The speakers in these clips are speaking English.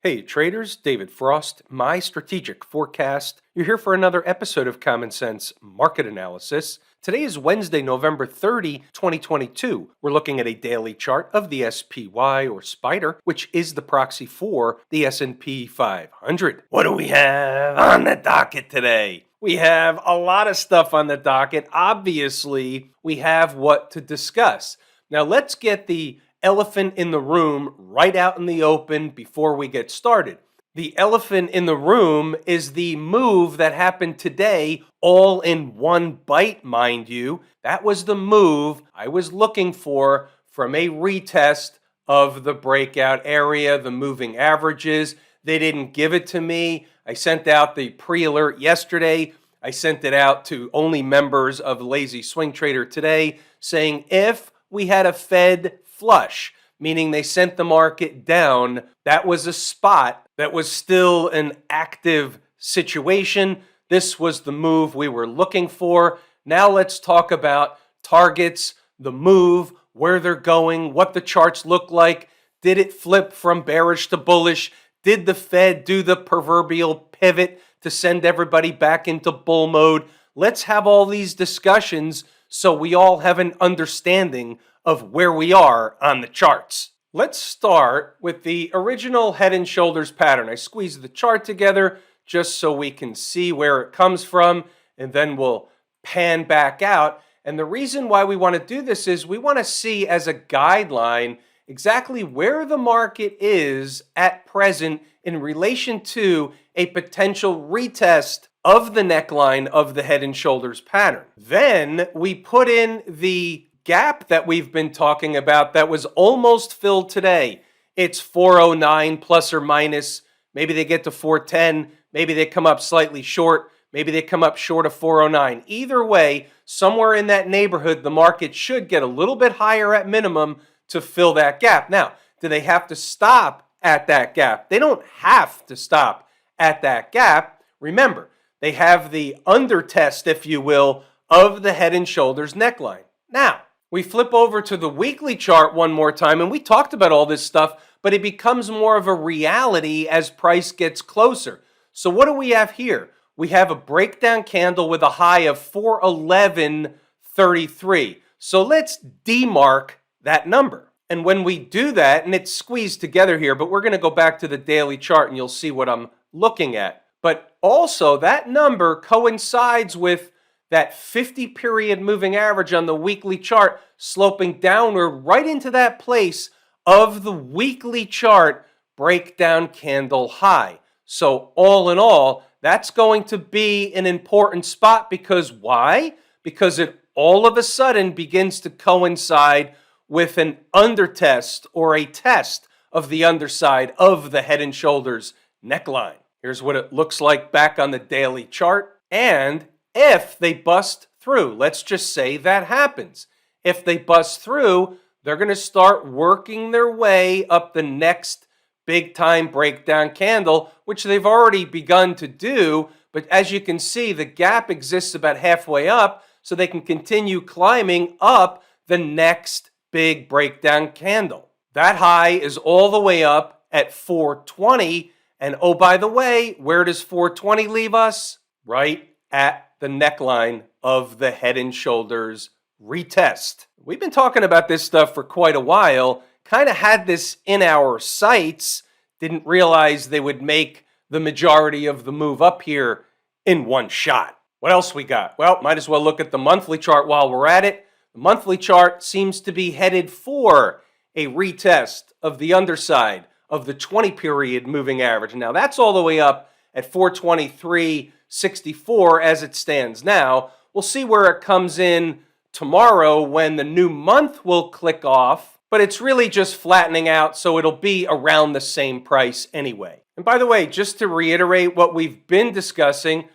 Hey traders, David Frost, my strategic forecast. You're here for another episode of Common Sense Market Analysis. Today is Wednesday, November 30, 2022. We're looking at a daily chart of the SPY or Spider, which is the proxy for the S&P 500. What do we have on the docket today? We have a lot of stuff on the docket. Obviously, we have what to discuss. Now let's get the elephant in the room right out in the open before we get started. The elephant in the room is the move that happened today, all in one bite, mind you. That was the move I was looking for from a retest of the breakout area, the moving averages. They didn't give it to me. I sent out the pre-alert yesterday. I sent it out to only members of Lazy Swing Trader today, saying if we had a Fed flush, meaning they sent the market down, that was a spot that was still an active situation. This was the move we were looking for. Now let's talk about targets, the move, where they're going, what the charts look like. Did it flip from bearish to bullish? Did the Fed do the proverbial pivot to send everybody back into bull mode? Let's have all these discussions so we all have an understanding of where we are on the charts. Let's start with the original head and shoulders pattern. I squeezed the chart together just so we can see where it comes from, and then we'll pan back out. And the reason why we want to do this is we want to see as a guideline exactly where the market is at present in relation to a potential retest of the neckline of the head and shoulders pattern. Then we put in the gap that we've been talking about that was almost filled today. It's 409 plus or minus. Maybe they get to 410. Maybe they come up slightly short. Maybe they come up short of 409. Either way, somewhere in that neighborhood, the market should get a little bit higher at minimum to fill that gap. Now, do they have to stop at that gap? They don't have to stop at that gap. Remember, they have the under test, if you will, of the head and shoulders neckline. Now, we flip over to the weekly chart one more time, and we talked about all this stuff, but it becomes more of a reality as price gets closer. So what do we have here? We have a breakdown candle with a high of 411.33. So let's demark that number. And when we do that, and it's squeezed together here, but we're going to go back to the daily chart and you'll see what I'm looking at. But also that number coincides with that 50-period moving average on the weekly chart sloping downward right into that place of the weekly chart breakdown candle high. So all in all, that's going to be an important spot because why? Because it all of a sudden begins to coincide with an undertest or a test of the underside of the head and shoulders neckline. Here's what it looks like back on the daily chart. And if they bust through, let's just say that happens. If they bust through, they're going to start working their way up the next big time breakdown candle, which they've already begun to do. But as you can see, the gap exists about halfway up, so they can continue climbing up the next big breakdown candle. That high is all the way up at 420. And oh, by the way, where does 420 leave us? Right at the neckline of the head and shoulders retest. We've been talking about this stuff for quite a while, kind of had this in our sights, didn't realize they would make the majority of the move up here in one shot. What else we got? Well, might as well look at the monthly chart while we're at it. The monthly chart seems to be headed for a retest of the underside of the 20-period moving average. Now, that's all the way up at 423.64 as it stands now. We'll see where it comes in tomorrow when the new month will click off, but it's really just flattening out, so it'll be around the same price anyway. And by the way, just to reiterate what we've been discussing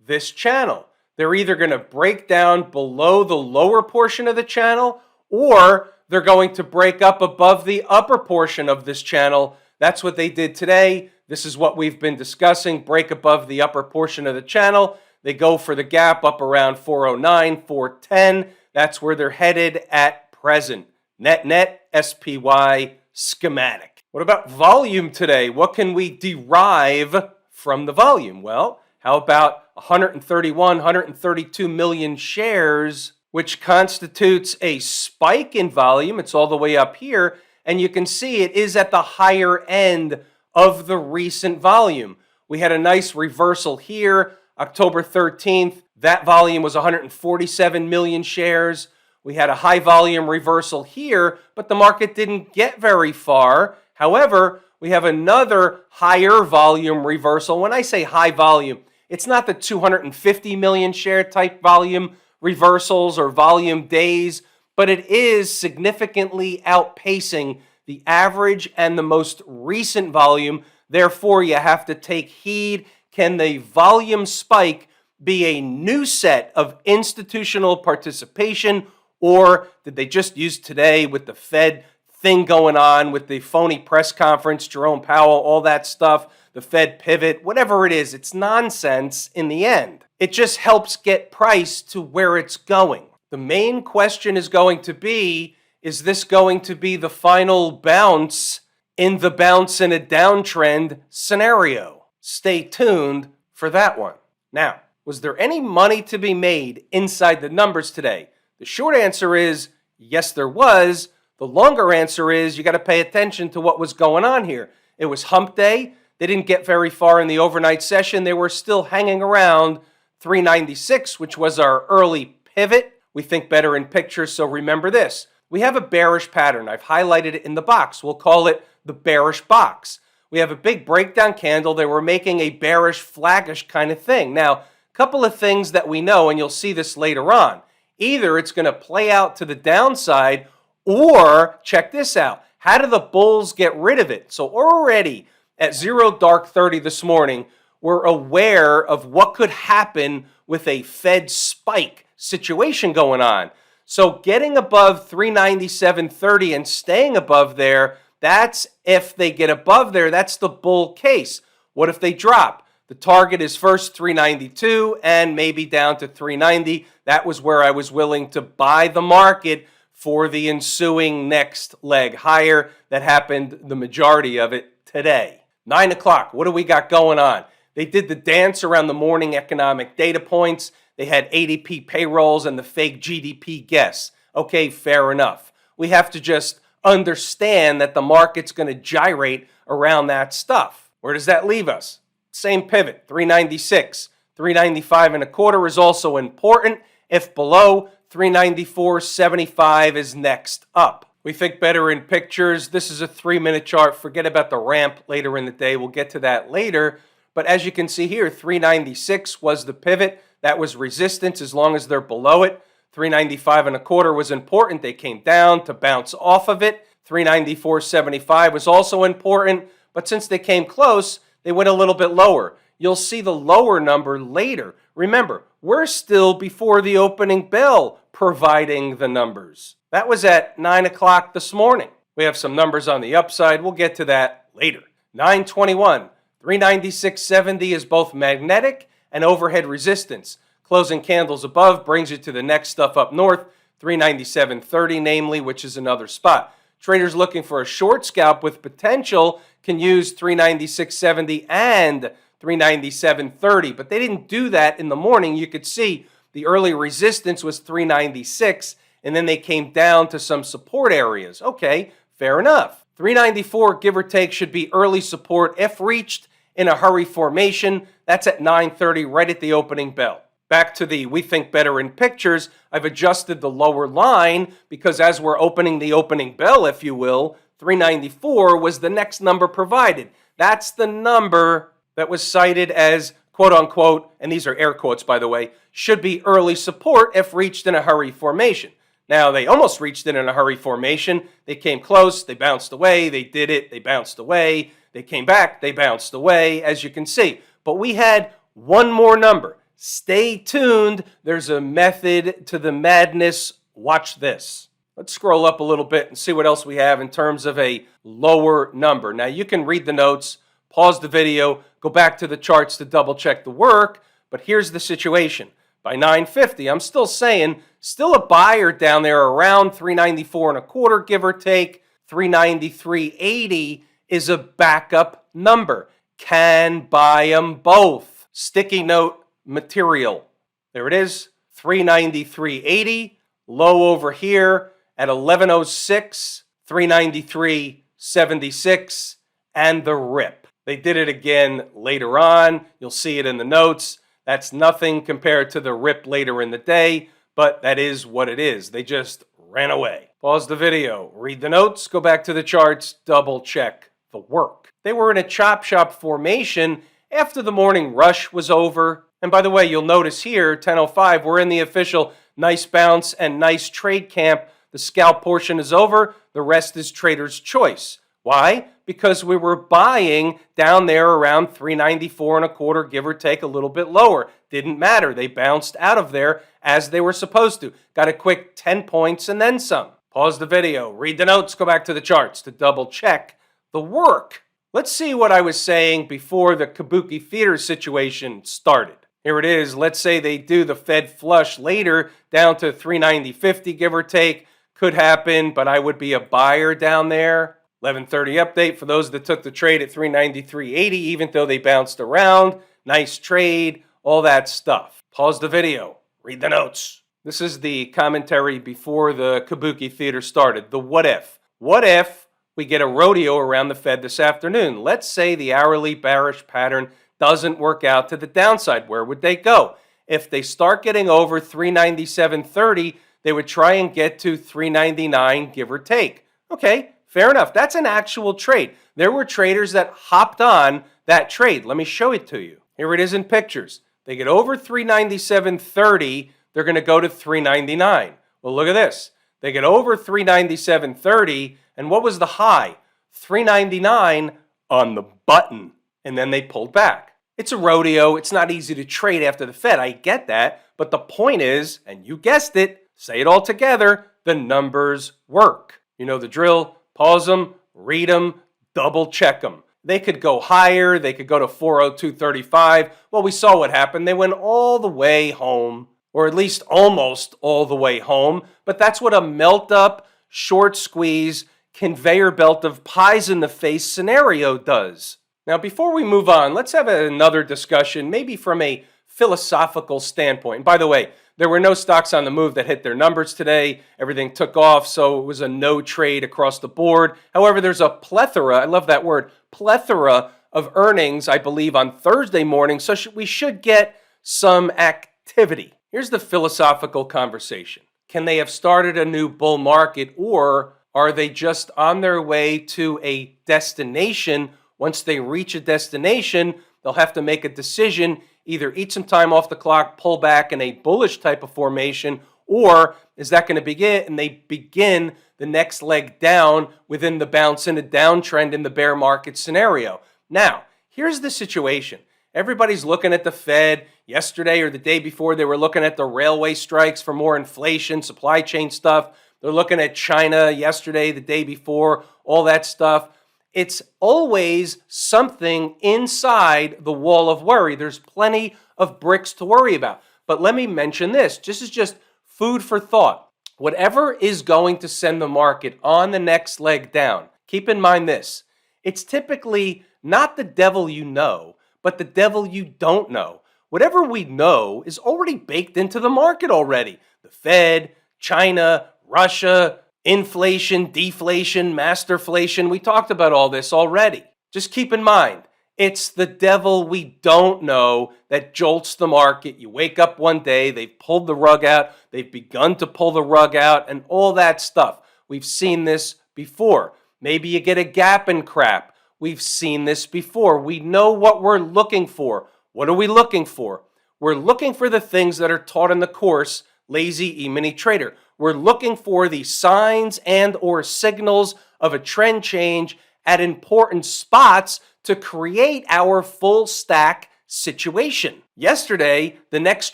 this channel. They're either going to break down below the lower portion of the channel, or they're going to break up above the upper portion of this channel. That's what they did today. This is what we've been discussing, break above the upper portion of the channel. They go for the gap up around 409, 410. That's where they're headed at present. Net SPY schematic. What about volume today? What can we derive from the volume? Well, how about 131, 132 million shares, which constitutes a spike in volume? It's all the way up here, and you can see it is at the higher end of the recent volume. We had a nice reversal here, October 13th. That volume was 147 million shares. We had a high volume reversal here, but the market didn't get very far. However, we have another higher volume reversal. When I say high volume, it's not the 250 million share type volume reversals or volume days, but it is significantly outpacing the average and the most recent volume. Therefore, you have to take heed. Can the volume spike be a new set of institutional participation, or did they just use today with the Fed thing going on with the phony press conference, Jerome Powell, all that stuff, the Fed pivot, whatever it is, it's nonsense in the end. It just helps get price to where it's going. The main question is going to be, is this going to be the final bounce in the bounce in a downtrend scenario? Stay tuned for that one. Now, was there any money to be made inside the numbers today? The short answer is yes, there was. The longer answer is you got to pay attention to what was going on here. It was hump day. They didn't get very far in the overnight session. They were still hanging around 396, which was our early pivot. We think better in pictures, so remember this. We have a bearish pattern. I've highlighted it in the box. We'll call it the bearish box. We have a big breakdown candle. They were making a bearish, flaggish kind of thing. Now, a couple of things that we know, and you'll see this later on. Either it's going to play out to the downside, or check this out. How do the bulls get rid of it? So already at 0:30 this morning, we're aware of what could happen with a Fed spike situation going on. So getting above 397.30 and staying above there, that's if they get above there, that's the bull case. What if they drop? The target is first 392 and maybe down to 390. That was where I was willing to buy the market for the ensuing next leg higher. That happened, the majority of it, today. 9 o'clock, what do we got going on? They did the dance around the morning economic data points. They had ADP payrolls and the fake GDP guess. Okay, fair enough. We have to just understand that the market's going to gyrate around that stuff. Where does that leave us? Same pivot, 396. 395 and a quarter is also important. If below, 394.75 is next up. We think better in pictures. This is a 3-minute chart. Forget about the ramp later in the day. We'll get to that later. But as you can see here, 396 was the pivot. That was resistance as long as they're below it. 395 and a quarter was important. They came down to bounce off of it. 394.75 was also important. But since they came close, they went a little bit lower. You'll see the lower number later. Remember, we're still before the opening bell providing the numbers. That was at 9 o'clock this morning. We have some numbers on the upside. We'll get to that later. 921, 396.70 is both magnetic and overhead resistance. Closing candles above brings you to the next stuff up north, 397.30 namely, which is another spot. Traders looking for a short scalp with potential can use 396.70 and 397.30, but they didn't do that in the morning. You could see the early resistance was 396, and then they came down to some support areas. Okay, fair enough. 394, give or take, should be early support if reached in a hurry formation. That's at 9:30, right at the opening bell. Back to the we think better in pictures, I've adjusted the lower line because as we're opening the opening bell, if you will, 394 was the next number provided. That's the number that was cited as quote unquote, and these are air quotes by the way, should be early support if reached in a hurry formation. Now, they almost reached it in a hurry formation. They came close, they bounced away, they did it, they bounced away, they came back, they bounced away, as you can see. But we had one more number. Stay tuned. There's a method to the madness. Watch this. Let's scroll up a little bit and see what else we have in terms of a lower number. Now, you can read the notes, pause the video, go back to the charts to double check the work, but here's the situation. By 9:50, I'm still saying, still a buyer down there around 394 and a quarter, give or take. 393.80 is a backup number. Can buy them both. Sticky note material. There it is, 393.80. Low over here at 1106, 393.76, and the rip. They did it again later on. You'll see it in the notes. That's nothing compared to the rip later in the day, but that is what it is. They just ran away. Pause the video, read the notes, go back to the charts, double check the work. They were in a chop shop formation after the morning rush was over. And by the way, you'll notice here, 10:05, we're in the official nice bounce and nice trade camp. The scalp portion is over. The rest is trader's choice. Why? Because we were buying down there around 394 and a quarter, give or take a little bit lower. Didn't matter. They bounced out of there as they were supposed to. Got a quick 10 points and then some. Pause the video, read the notes, go back to the charts to double check the work. Let's see what I was saying before the Kabuki Theater situation started. Here it is. Let's say they do the Fed flush later down to 390.50, give or take. Could happen, but I would be a buyer down there. 11:30 update for those that took the trade at 393.80, even though they bounced around. Nice trade, all that stuff. Pause the video, read the notes. This is the commentary before the Kabuki Theater started. The what if. What if we get a rodeo around the Fed this afternoon? Let's say the hourly bearish pattern doesn't work out to the downside. Where would they go? If they start getting over 397.30, they would try and get to 399, give or take. Okay, fair enough. That's an actual trade. There were traders that hopped on that trade. Let me show it to you. Here it is in pictures. They get over 397.30, they're going to go to 399. Well, look at this. They get over 397.30, and what was the high? 399 on the button, and then they pulled back. It's a rodeo. It's not easy to trade after the Fed. I get that. But the point is, and you guessed it, say it all together, the numbers work. You know the drill. Pause them, read them, double check them. They could go higher. They could go to 402.35. Well, we saw what happened. They went all the way home, or at least almost all the way home. But that's what a melt up, short squeeze, conveyor belt of pies in the face scenario does. Now, before we move on, let's have another discussion, maybe from a philosophical standpoint. And by the way, there were no stocks on the move that hit their numbers today. Everything took off, so it was a no trade across the board. However, there's a plethora, I love that word, plethora of earnings, I believe, on Thursday morning, so we should get some activity. Here's the philosophical conversation. Can they have started a new bull market, or are they just on their way to a destination? Once they reach a destination, they'll have to make a decision, either eat some time off the clock, pull back in a bullish type of formation, or is that going to begin, and they begin the next leg down within the bounce in a downtrend in the bear market scenario. Now, here's the situation. Everybody's looking at the Fed. Yesterday or the day before, they were looking at the railway strikes for more inflation, supply chain stuff. They're looking at China yesterday, the day before, all that stuff. It's always something inside the wall of worry. There's plenty of bricks to worry about. But let me mention this. This is just food for thought. Whatever is going to send the market on the next leg down, keep in mind this. It's typically not the devil you know, but the devil you don't know. Whatever we know is already baked into the market already. The Fed, China, Russia, inflation, deflation, masterflation. We talked about all this already. Just keep in mind, it's the devil we don't know that jolts the market. You wake up one day, they've pulled the rug out, they've begun to pull the rug out, and all that stuff. We've seen this before. Maybe you get a gap and crap. We've seen this before. We know what we're looking for. What are we looking for? We're looking for the things that are taught in the course, Lazy E-mini Trader. We're looking for the signs and or signals of a trend change at important spots to create our full stack situation. Yesterday, the next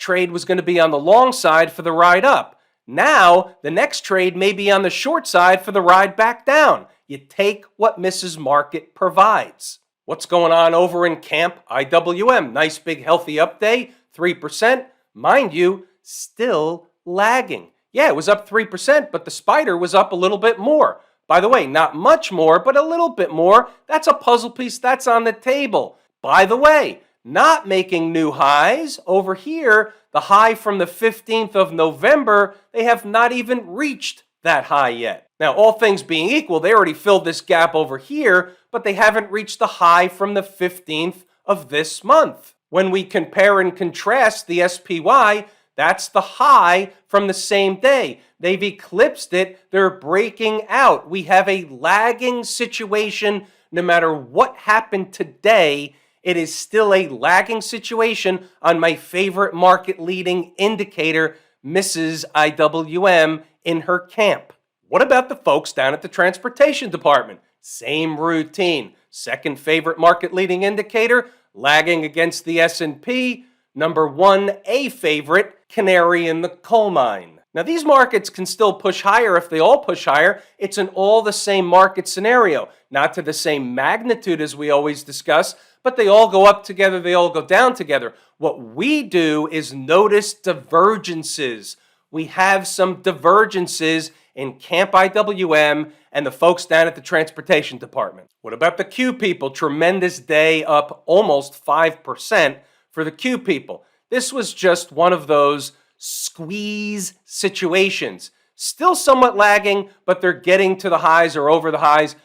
trade was going to be on the long side for the ride up. Now, the next trade may be on the short side for the ride back down. You take what Mrs. Market provides. What's going on over in Camp IWM? Nice big healthy up day, 3%. Mind you, still lagging. Yeah, it was up 3%, but the spider was up a little bit more. By the way, not much more, but a little bit more. That's a puzzle piece that's on the table. By the way, not making new highs. Over here, the high from the 15th of November, they have not even reached that high yet. Now, all things being equal, they already filled this gap over here, but they haven't reached the high from the 15th of this month. When we compare and contrast the SPY, that's the high from the same day. They've eclipsed it. They're breaking out. We have a lagging situation. No matter what happened today, it is still a lagging situation on my favorite market leading indicator, Mrs. IWM, in her camp. What about the folks down at the transportation department? Same routine. Second favorite market leading indicator, lagging against the S&P. Number one, a favorite, canary in the coal mine. Now, these markets can still push higher if they all push higher. It's an all the same market scenario. Not to the same magnitude as we always discuss, but they all go up together, they all go down together. What we do is notice divergences. We have some divergences in Camp IWM and the folks down at the transportation department. What about the Q people? Tremendous day, up almost 5% for the Q people. This was just one of those squeeze situations. Still somewhat lagging, but they're getting to the highs or over the highs.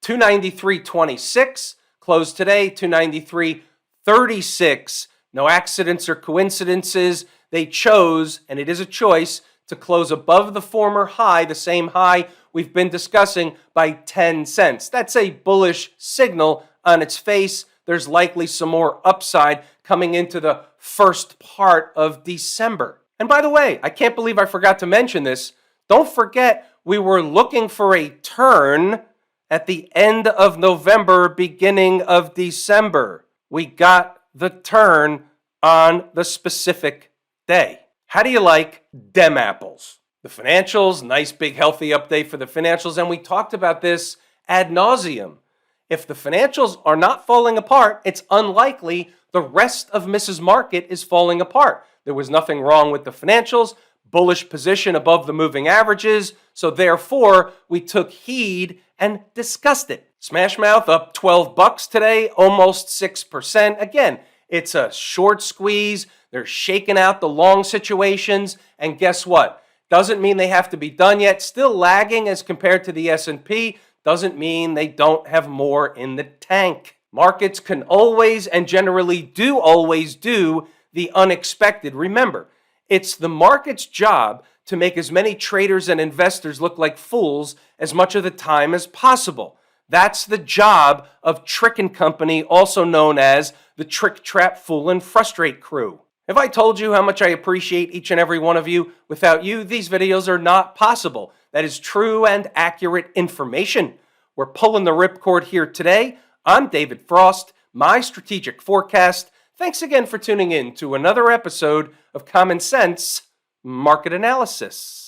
293.26, closed today, 293.36. No accidents or coincidences. They chose, and it is a choice, to close above the former high, the same high we've been discussing, by 10 cents. That's a bullish signal on its face. There's likely some more upside coming into the first part of December. And by the way, I can't believe I forgot to mention this. Don't forget, we were looking for a turn at the end of November, beginning of December. We got the turn on the specific day. How do you like dem apples? The financials, nice big healthy update for the financials, and we talked about this ad nauseum. If the financials are not falling apart, it's unlikely the rest of Mrs. Market is falling apart. There was nothing wrong with the financials, bullish position above the moving averages, so therefore we took heed and discussed it. Smashmouth up $12 today, almost 6%. Again, it's a short squeeze. They're shaking out the long situations, and guess what? Doesn't mean they have to be done yet. Still lagging as compared to the S&P. Doesn't mean they don't have more in the tank. Markets can always and generally do always do the unexpected. Remember, it's the market's job to make as many traders and investors look like fools as much of the time as possible. That's the job of Trick & Company, also known as the Trick, Trap, Fool, and Frustrate crew. Have I told you how much I appreciate each and every one of you? Without you, these videos are not possible. That is true and accurate information. We're pulling the ripcord here today. I'm David Frost, my strategic forecast. Thanks again for tuning in to another episode of Common Sense Market Analysis.